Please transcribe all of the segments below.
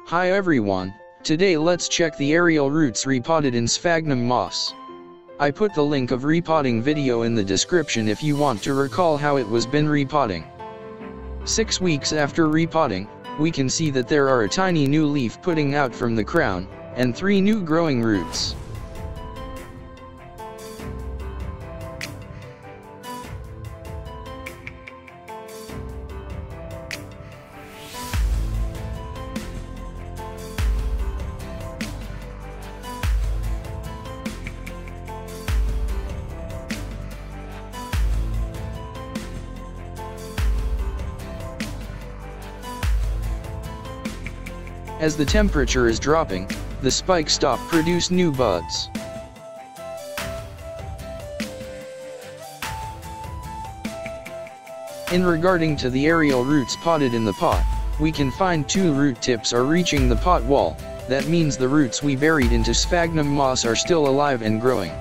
Hi everyone, today let's check the aerial roots repotted in sphagnum moss. I put the link of repotting video in the description if you want to recall how it was been repotting. 6 weeks after repotting, we can see that there are a tiny new leaf putting out from the crown, and 3 new growing roots. As the temperature is dropping, the spikes stop produce new buds. In regarding to the aerial roots potted in the pot, we can find 2 root tips are reaching the pot wall. That means the roots we buried into sphagnum moss are still alive and growing.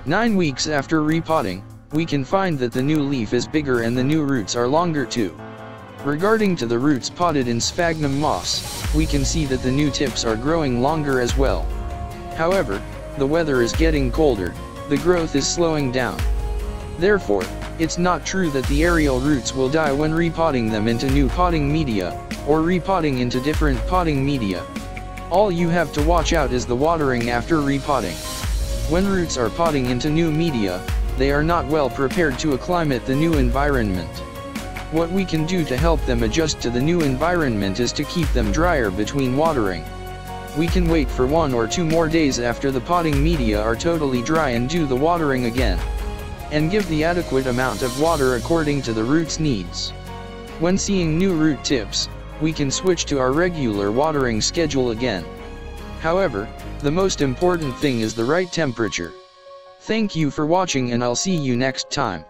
Nine weeks after repotting, we can find that the new leaf is bigger and the new roots are longer too. Regarding to the roots potted in sphagnum moss, we can see that the new tips are growing longer as well. However, the weather is getting colder, the growth is slowing down. Therefore, it's not true that the aerial roots will die when repotting them into new potting media, or repotting into different potting media. All you have to watch out is the watering after repotting. When roots are potting into new media, they are not well prepared to acclimate the new environment. What we can do to help them adjust to the new environment is to keep them drier between watering. We can wait for 1 or 2 more days after the potting media are totally dry and do the watering again. And give the adequate amount of water according to the root's needs. When seeing new root tips, we can switch to our regular watering schedule again. However, the most important thing is the right temperature. Thank you for watching and I'll see you next time.